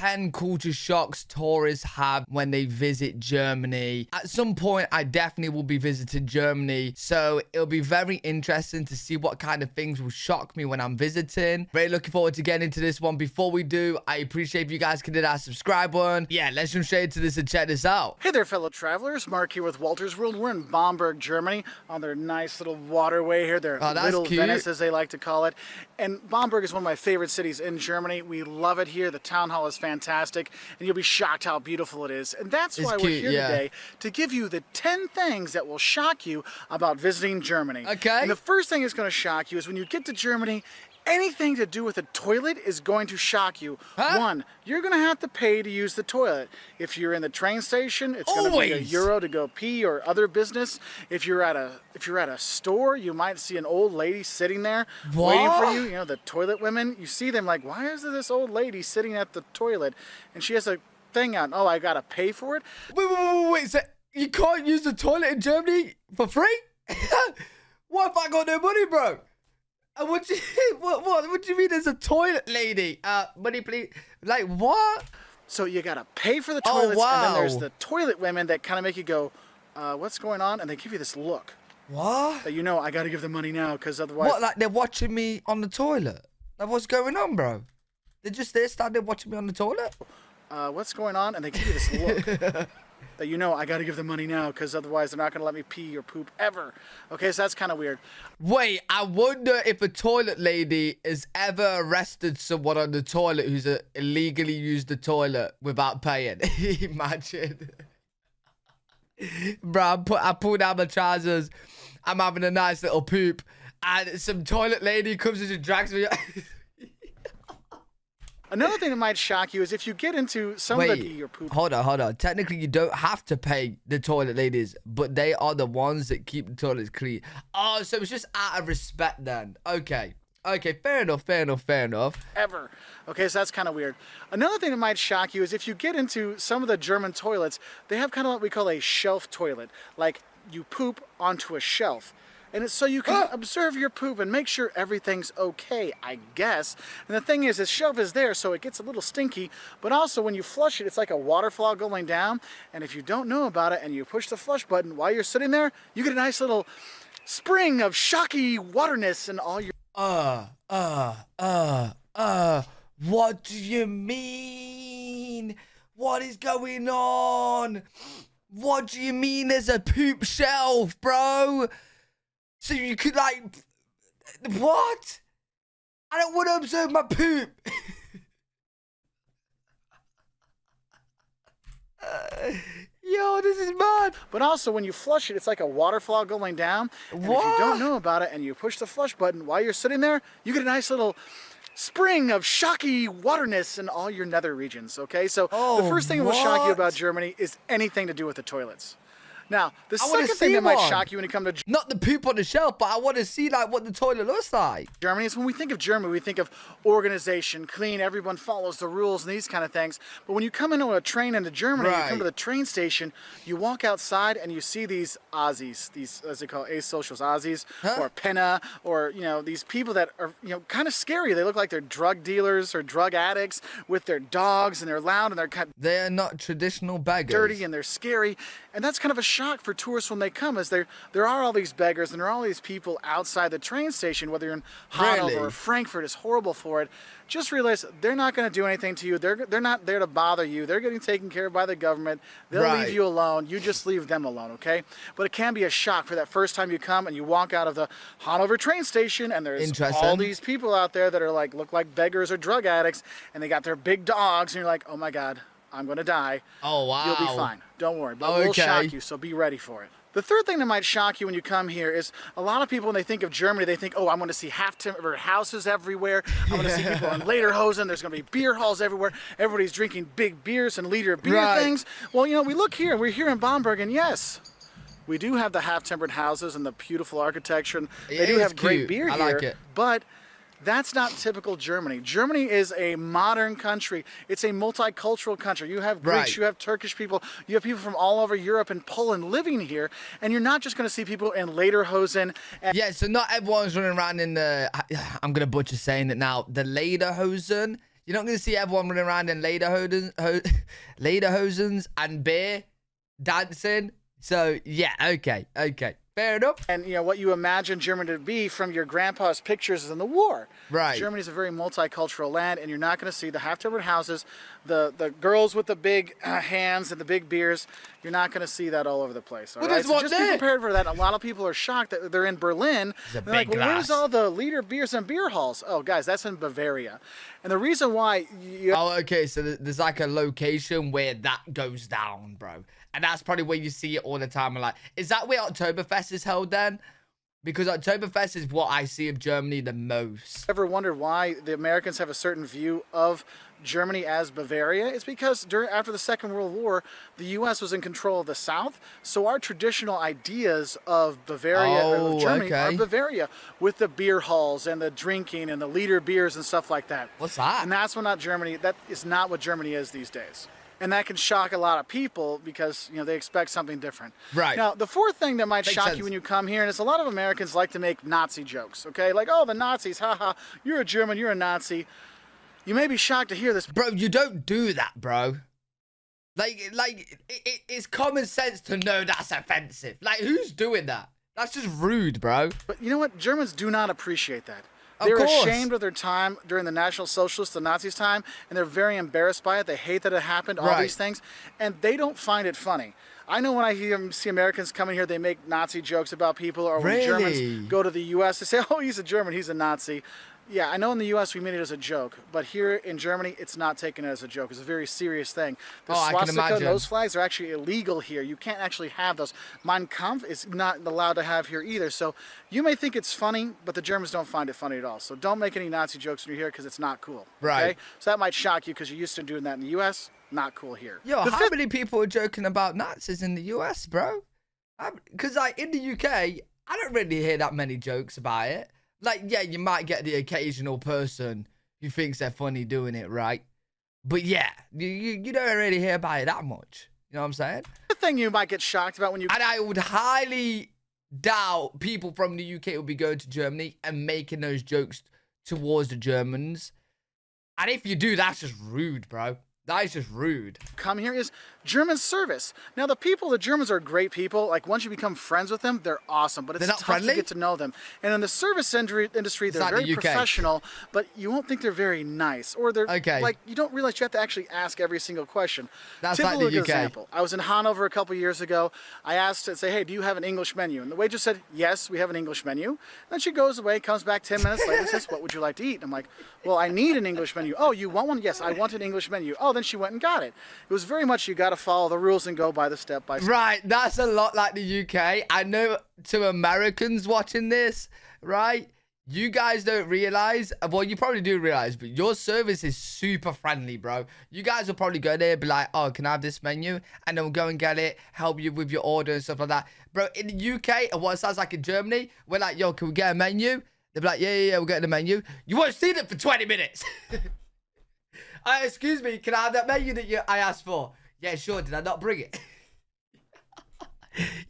10 culture shocks tourists have when they visit Germany. At some point, I definitely will be visiting Germany, so it'll be very interesting to see what kind of things will shock me when I'm visiting. Very looking forward to getting into this one. Before we do, I appreciate if you guys can hit that subscribe button. Yeah, let's jump straight into this and check this out. Hey there, fellow travelers. Mark here with Walter's World. We're in Bamberg, Germany, on their nice little waterway here. Their little cute. Venice, as they like to call it. And Bamberg is one of my favorite cities in Germany. We love it here. The town hall is fantastic, and you'll be shocked how beautiful it is. And that's why we're here today, to give you the 10 things that will shock you about visiting Germany. Okay. And the first thing that's going to shock you is when you get to Germany, anything to do with a toilet is going to shock you. One, you're going to have to pay to use the toilet. If you're in the train station, it's going to be €1 to go pee or other business. If you're at a store, you might see an old lady sitting there waiting for you. You know, the toilet women, you see them like, why is there this old lady sitting at the toilet? And she has a thing on, oh, I got to pay for it? Wait, so you can't use the toilet in Germany for free? What if I got no money, bro? What do you mean there's a toilet lady? Money please. Like what? So you gotta pay for the toilets, and then there's the toilet women that kind of make you go, what's going on? And they give you this look. What? That you know, I gotta give the money now, because otherwise... What, like they're watching me on the toilet? Like what's going on, bro? They're just there standing watching me on the toilet? What's going on? And they give you this look. That you know, I gotta give the money now, because otherwise they're not gonna let me pee or poop ever. Okay, so that's kind of weird. Wait, I wonder if a toilet lady has ever arrested someone on the toilet who's illegally used the toilet without paying. Imagine. Bro, I pull down my trousers. I'm having a nice little poop, and some toilet lady comes and just drags me. Another thing that might shock you is if you get into some of the pee or poop. Hold on. Technically, you don't have to pay the toilet ladies, but they are the ones that keep the toilets clean. Oh, so it's just out of respect then. Okay, fair enough. Ever. Okay, so that's kind of weird. Another thing that might shock you is if you get into some of the German toilets, they have kind of what we call a shelf toilet. Like, you poop onto a shelf. And it's so you can observe your poop and make sure everything's okay, I guess. And the thing is, the shelf is there, so it gets a little stinky. But also, when you flush it, it's like a waterfall going down. And if you don't know about it and you push the flush button while you're sitting there, you get a nice little spring of shocky waterness and all your... What do you mean? What is going on? What do you mean there's a poop shelf, bro? So you could like, what? I don't want to observe my poop. Yo, this is mad. But also, when you flush it, it's like a waterfall going down. And if you don't know about it and you push the flush button while you're sitting there, you get a nice little spring of shocky waterness in all your nether regions, okay? So the first thing that will shock you about Germany is anything to do with the toilets. Now, the second thing that might shock you when you come to... Not the poop on the shelf, but I want to see like what the toilet looks like. Germany is when we think of Germany, we think of organization, clean, everyone follows the rules and these kind of things. But when you come into a train into Germany, you come to the train station, you walk outside and you see these Aussies, these, as they call asocials, Aussies, or Penna, or, you know, these people that are, you know, kind of scary. They look like they're drug dealers or drug addicts with their dogs, and they're loud and they're kind of... They're not traditional beggars. Dirty, and they're scary. And that's kind of a shock for tourists when they come, as there are all these beggars and there are all these people outside the train station, whether you're in Hanover or Frankfurt. Is horrible for it. Just realize they're not going to do anything to you. They're not there to bother you. They're getting taken care of by the government. They'll leave you alone. You just leave them alone, okay? But it can be a shock for that first time you come and you walk out of the Hanover train station and there's all these people out there that are like, look like beggars or drug addicts, and they got their big dogs, and you're like, oh my God, I'm going to die. Oh, wow. You'll be fine. Don't worry. But we'll shock you, so be ready for it. The third thing that might shock you when you come here is a lot of people, when they think of Germany, they think, oh, I'm going to see half-timber houses everywhere. I'm going to see people in lederhosen. There's going to be beer halls everywhere. Everybody's drinking big beers and liter beer things. Well, you know, we look here. We're here in Bamberg, and yes, we do have the half-timbered houses and the beautiful architecture. And they do have great beer here. I like it. But that's not typical Germany. Germany is a modern country. It's a multicultural country. You have Greeks, you have Turkish people, you have people from all over Europe and Poland living here, and you're not just going to see people in lederhosen. Yeah, so not everyone's running around in the, I'm going to butcher saying it now, the lederhosen. You're not going to see everyone running around in lederhosens and beer dancing. So, yeah, okay. Fair enough. And, you know, what you imagine Germany to be from your grandpa's pictures in the war. Right. Germany's a very multicultural land, and you're not going to see the half-timbered houses, the girls with the big hands and the big beers. You're not going to see that all over the place. All right? So just be prepared for that. A lot of people are shocked that they're in Berlin. They're like, well, where's all the liter beers and beer halls? Oh, guys, that's in Bavaria. And the reason why Oh, okay, so there's like a location where that goes down, bro. And that's probably where you see it all the time. I'm like, is that where Oktoberfest is held then? Because Oktoberfest is what I see of Germany the most. Ever wondered why the Americans have a certain view of Germany as Bavaria? It's because after the Second World War, the U.S. was in control of the South, so our traditional ideas of Bavaria, or Germany, are Bavaria, with the beer halls and the drinking and the liter beers and stuff like that. What's that? And that's not Germany. That is not what Germany is these days. And that can shock a lot of people because, you know, they expect something different. Right. Now, the fourth thing that might shock you when you come here, and it's a lot of Americans like to make Nazi jokes, okay? Like, oh, the Nazis, haha, you're a German, you're a Nazi. You may be shocked to hear this. Bro, you don't do that, bro. It's common sense to know that's offensive. Like, who's doing that? That's just rude, bro. But you know what? Germans do not appreciate that. They're ashamed of their time during the National Socialists, the Nazis' time, and they're very embarrassed by it. They hate that it happened, all these things, and they don't find it funny. I know when I see Americans coming here, they make Nazi jokes about people, or when Germans go to the U.S., they say, oh, he's a German, he's a Nazi. Yeah, I know in the U.S. we mean it as a joke, but here in Germany, it's not taken as a joke. It's a very serious thing. The swastika and those flags are actually illegal here. You can't actually have those. Mein Kampf is not allowed to have here either. So you may think it's funny, but the Germans don't find it funny at all. So don't make any Nazi jokes when you're here because it's not cool. Right. Okay? So that might shock you because you're used to doing that in the U.S. Not cool here. Yo, how many people are joking about Nazis in the U.S., bro? Because like in the U.K., I don't really hear that many jokes about it. Like, yeah, you might get the occasional person who thinks they're funny doing it, right? But yeah, you don't really hear about it that much. You know what I'm saying? The thing you might get shocked about when you... And I would highly doubt people from the UK will be going to Germany and making those jokes towards the Germans. And if you do, that's just rude, bro. That is just rude. Come here is German service. Now, the Germans are great people. Like, once you become friends with them, they're awesome. But it's tough to get to know them. And in the service industry, they're very professional, but you won't think they're very nice. Or they're, like, you don't realize you have to actually ask every single question. That's like the UK. Example. I was in Hanover a couple years ago. I asked to say, hey, do you have an English menu? And the waitress said, yes, we have an English menu. Then she goes away, comes back 10 minutes later and says, what would you like to eat? And I'm like, well, I need an English menu. Oh, you want one? Yes, I want an English menu. Oh, then she went and got it. It was very much you got to follow the rules and go by the step by step. Right, that's a lot like the UK. I know to Americans watching this, right? You guys don't realize, well, you probably do realize, but your service is super friendly, bro. You guys will probably go there and be like, oh, can I have this menu? And then we'll go and get it, help you with your order and stuff like that. Bro, in the UK, and what it sounds like in Germany, we're like, yo, can we get a menu? They'll be like, yeah, we'll get the menu. You won't see it for 20 minutes. Excuse me, can I have that menu that I asked for? Yeah, sure, did I not bring it?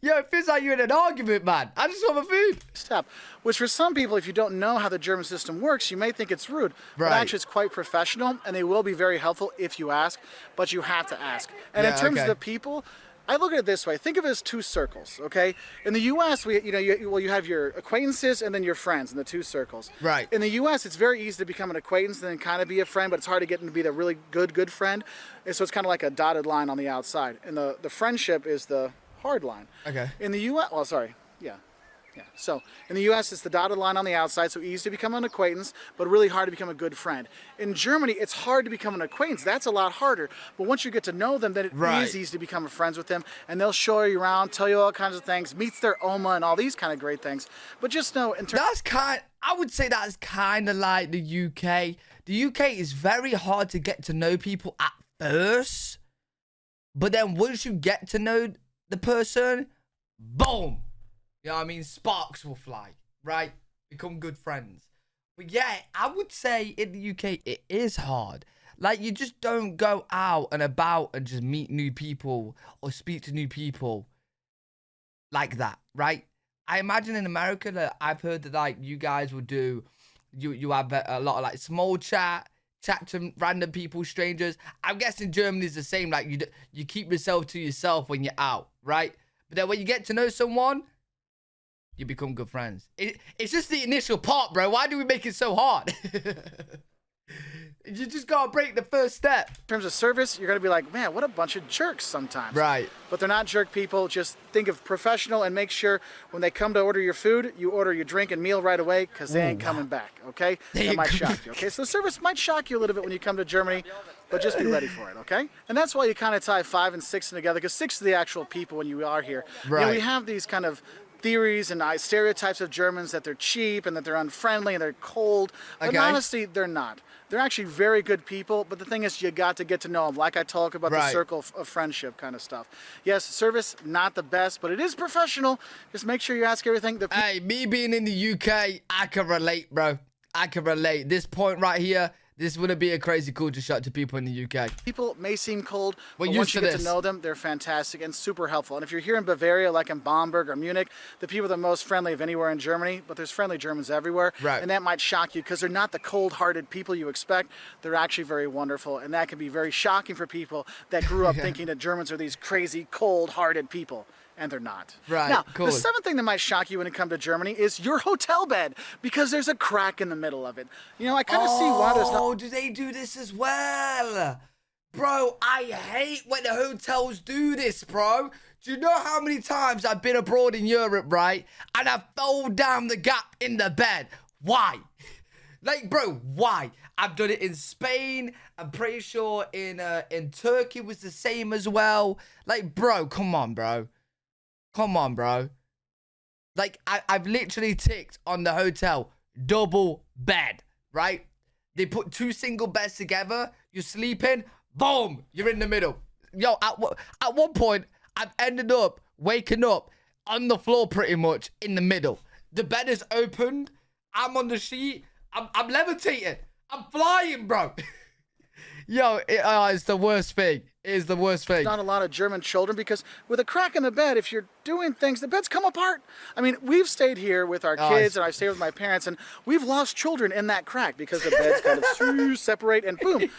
Yo, it feels like you're in an argument, man. I just want my food. Step, which for some people, if you don't know how the German system works, you may think it's rude. But actually, it's quite professional, and they will be very helpful if you ask, but you have to ask. And in terms of the people, I look at it this way. Think of it as two circles, okay? In the U.S., you have your acquaintances and then your friends in the two circles. Right. In the U.S., it's very easy to become an acquaintance and then kind of be a friend, but it's hard to get them to be the really good friend. And so it's kind of like a dotted line on the outside. And the friendship is the hard line. Okay. In the U.S., well, sorry, yeah. So in the U.S., it's the dotted line on the outside, so easy to become an acquaintance, but really hard to become a good friend. In Germany, it's hard to become an acquaintance. That's a lot harder. But once you get to know them, then it is easy to become friends with them, and they'll show you around, tell you all kinds of things, meets their Oma and all these kind of great things. But just know, I would say that's kind of like the UK. The UK is very hard to get to know people at first, but then once you get to know the person, boom. You know what I mean? Sparks will fly, right? Become good friends. But yeah, I would say in the UK, it is hard. Like, you just don't go out and about and just meet new people or speak to new people like that, right? I imagine in America that I've heard that, like, you guys will do, you have a lot of, like, small chat, chat to random people, strangers. I'm guessing Germany's the same. Like, you keep yourself to yourself when you're out, right? But then when you get to know someone, you become good friends. It's just the initial part, bro. Why do we make it so hard? You just gotta break the first step. In terms of service, you're gonna be like, man, what a bunch of jerks sometimes. Right. But they're not jerk people. Just think of professional and make sure when they come to order your food, you order your drink and meal right away, because they ain't coming back, okay? That might shock you, okay? So the service might shock you a little bit when you come to Germany, but just be ready for it, okay? And that's why you kind of tie 5 and 6 together, because 6 are the actual people when you are here. Right. You know, we have these kind of theories and stereotypes of Germans that they're cheap and that they're unfriendly and they're cold. But honestly, they're not. They're actually very good people, but the thing is, you got to get to know them, like I talk about the circle of friendship kind of stuff. Yes, service, not the best, but it is professional. Just make sure you ask everything. Hey, me being in the UK, I can relate, bro. I can relate. This point right here, this wouldn't be a crazy culture shock to people in the UK. People may seem cold, but once you get to know them, they're fantastic and super helpful. And if you're here in Bavaria, like in Bamberg or Munich, the people are the most friendly of anywhere in Germany, but there's friendly Germans everywhere. Right. And that might shock you because they're not the cold-hearted people you expect. They're actually very wonderful, and that can be very shocking for people that grew up thinking that Germans are these crazy, cold-hearted people. And they're not. Right, now, cool. The 7th thing that might shock you when it comes to Germany is your hotel bed, because there's a crack in the middle of it. You know, I kind of see why there's not... Oh, do they do this as well? Bro, I hate when the hotels do this, bro. Do you know how many times I've been abroad in Europe, right? And I fell down the gap in the bed. Why? Like, bro, why? I've done it in Spain. I'm pretty sure in Turkey was the same as well. Like, bro, come on, bro. Come on, bro. Like, I've literally ticked on the hotel, double bed, right? They put 2 single beds together. You're sleeping, boom, you're in the middle. Yo, at one point, I've ended up waking up on the floor pretty much in the middle. The bed is opened. I'm on the sheet. I'm levitating. I'm flying, bro. Yo, it's the worst thing. It is the worst thing. Not a lot of German children, because with a crack in the bed, if you're doing things, the beds come apart. I mean, we've stayed here with our kids, and I've stayed with my parents, and we've lost children in that crack because the beds kind of separate, and boom.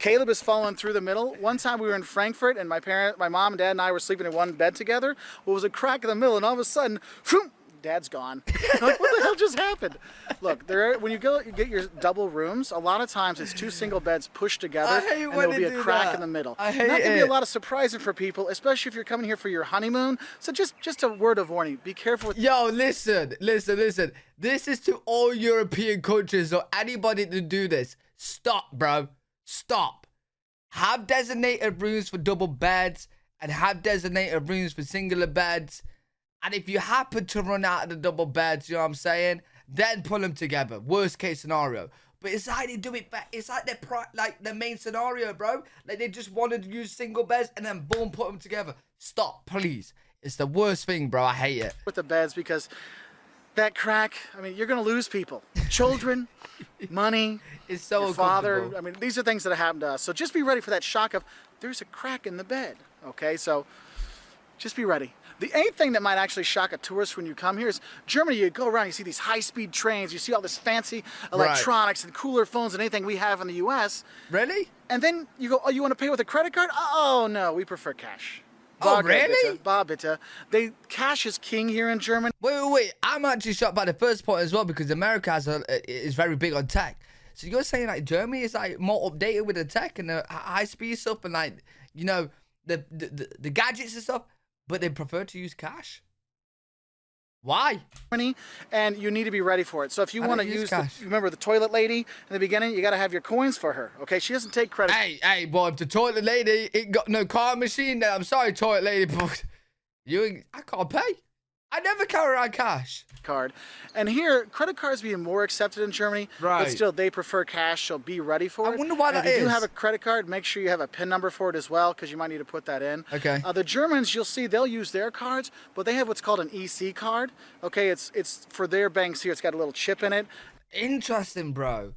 Caleb has fallen through the middle. One time we were in Frankfurt, and my mom, and dad, and I were sleeping in one bed together. Well, it was a crack in the middle, and all of a sudden, boom, Dad's gone. Like, what the hell just happened? Look, when you get your double rooms, a lot of times it's 2 single beds pushed together, and there'll be a crack in the middle. I hate it. That can be a lot of surprising for people, especially if you're coming here for your honeymoon. So just a word of warning: be careful. Yo, listen. This is to all European countries or anybody to do this. Stop, bro. Stop. Have designated rooms for double beds and have designated rooms for singular beds. And if you happen to run out of the double beds, you know what I'm saying, then pull them together. Worst case scenario. But it's like they do it back. It's like the main scenario, bro. Like they just wanted to use single beds and then boom, put them together. Stop, please. It's the worst thing, bro. I hate it. With the beds, because that crack, I mean, you're going to lose people. Children, money, it's so your father. I mean, these are things that have happened to us. So just be ready for that shock of, there's a crack in the bed. Okay, so just be ready. The 8th thing that might actually shock a tourist when you come here is Germany. You go around, you see these high-speed trains, you see all this fancy electronics and cooler phones and anything we have in the U.S. Really? And then you go, oh, you want to pay with a credit card? Oh, no, we prefer cash. Oh, really? Bitte. Cash is king here in Germany. Wait. I'm actually shocked by the first point as well, because America is very big on tech. So you're saying like Germany is like more updated with the tech and the high-speed stuff and like, you know, the gadgets and stuff, but they prefer to use cash? Why? And you need to be ready for it. So if you want to use remember the toilet lady in the beginning, you got to have your coins for her. Okay, she doesn't take credit. Hey, boy, if the toilet lady ain't got no card machine, then I'm sorry, toilet lady, but I can't pay. I never carry around cash. Card. And here, credit cards being more accepted in Germany, but still they prefer cash, so be ready for it. I wonder why that is. If you do have a credit card, make sure you have a PIN number for it as well, because you might need to put that in. Okay. The Germans, you'll see, they'll use their cards, but they have what's called an EC card. Okay, it's for their banks here. It's got a little chip in it. Interesting, bro.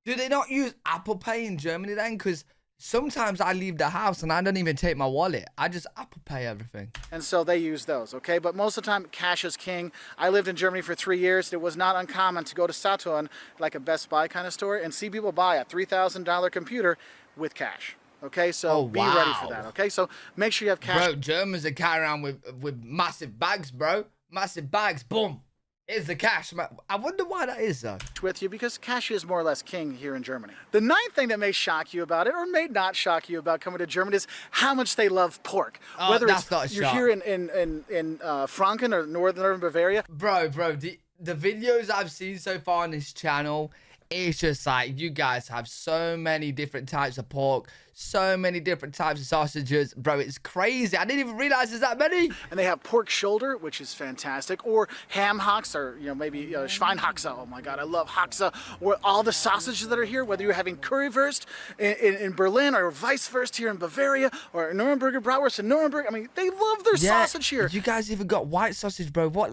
Do they not use Apple Pay in Germany then? Because sometimes I leave the house and I don't even take my wallet. I just Apple Pay everything. And so they use those, okay? But most of the time, cash is king. I lived in Germany for 3 years. It was not uncommon to go to Saturn, like a Best Buy kind of store, and see people buy a $3,000 computer with cash. Okay, so be ready for that, okay? So make sure you have cash. Bro, Germans are carrying around with massive bags, bro. Massive bags, boom. Here's the cash. I wonder why that is, though. With you, because cash is more or less king here in Germany. The ninth thing that may shock you about it, or may not shock you about coming to Germany, is how much they love pork. Oh, whether that's it's not a you're shock. here in Franken or northern Bavaria. Bro, the videos I've seen so far on this channel, it's just like, you guys have so many different types of pork, so many different types of sausages. Bro, it's crazy. I didn't even realize there's that many. And they have pork shoulder, which is fantastic, or ham hocks, or maybe Schweinhaxe. Oh my God, I love Haxe. Or all the sausages that are here, whether you're having currywurst in Berlin or Weisswurst here in Bavaria, or Nuremberger Bratwurst in Nuremberg. I mean, they love their sausage here. You guys even got white sausage, bro. What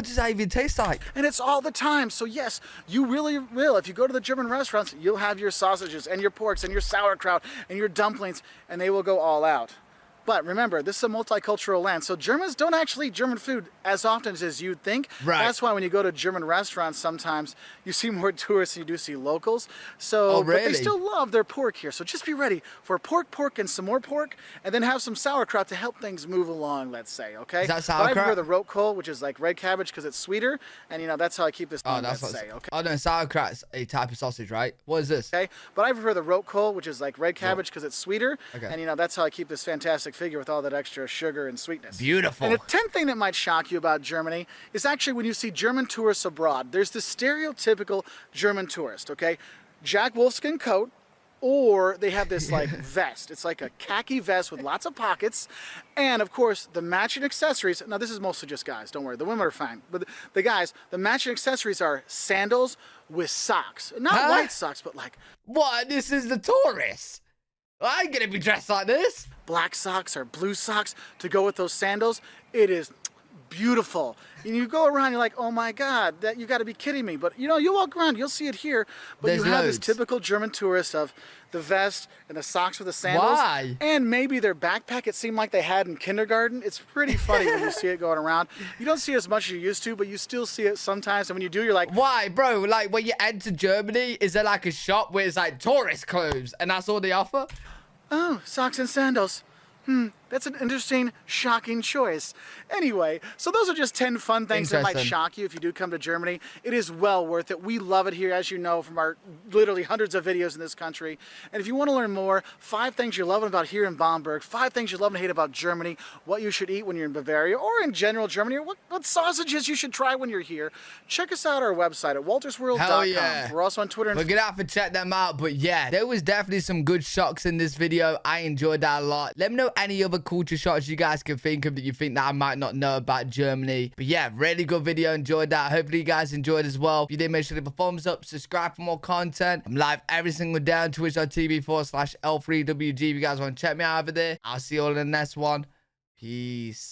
does that even taste like? And it's all the time. So yes, you really will. If you go to the German restaurants, you'll have your sausages and your porks and your sauerkraut and your dumplings, and they will go all out. But remember, this is a multicultural land, so Germans don't actually eat German food as often as you'd think. Right. That's why when you go to German restaurants, sometimes you see more tourists than you do see locals. So, really? But they still love their pork here. So just be ready for pork, and some more pork, and then have some sauerkraut to help things move along, let's say, okay? Is that sauerkraut? But I prefer the rotkohl, which is like red cabbage because it's sweeter, and that's how I keep this going, let's say, okay? Oh, no, sauerkraut's a type of sausage, right? What is this? Okay, but I prefer the rotkohl, which is like red cabbage because it's sweeter, okay. And that's how I keep this fantastic figure with all that extra sugar and sweetness. Beautiful. And the 10th thing that might shock you about Germany is actually when you see German tourists abroad. There's the stereotypical German tourist, okay? Jack Wolfskin coat, or they have this like vest. It's like a khaki vest with lots of pockets, and of course the matching accessories. Now this is mostly just guys, don't worry, the women are fine, but the guys, the matching accessories are sandals with socks. Not white socks, but like... What? This is the tourists? I ain't gonna be dressed like this. Black socks or blue socks to go with those sandals. It is beautiful. And you go around, you're like, oh my God, that you got to be kidding me. But you walk around, you'll see it here. But There's you have loads. this typical German tourist of the vest and the socks with the sandals. Why? And maybe their backpack, it seemed like they had in kindergarten. It's pretty funny when you see it going around. You don't see it as much as you used to, but you still see it sometimes. And when you do, you're like, why, bro? Like, when you enter Germany, is there like a shop where it's like tourist clothes and that's all they offer? oh, socks and sandals. That's an interesting, shocking choice. Anyway, so those are just 10 fun things that might shock you if you do come to Germany. It is well worth it. We love it here, as you know, from our literally hundreds of videos in this country. And if you want to learn more, 5 things you're loving about here in Bamberg, 5 things you love and hate about Germany, what you should eat when you're in Bavaria, or in general Germany, or what sausages you should try when you're here, check us out on our website at waltersworld.com. Hell yeah. We're also on Twitter. We're gonna have to check them out. But yeah, there was definitely some good shocks in this video. I enjoyed that a lot. Let me know any other culture shocks you guys can think of that you think that I might not know about Germany. But yeah, really good video. Enjoyed that. Hopefully you guys enjoyed as well. If you did, make sure to leave a thumbs up, subscribe for more content. I'm live every single day on twitch.tv/L3WG. If you guys want to check me out over there, I'll see you all in the next one. Peace.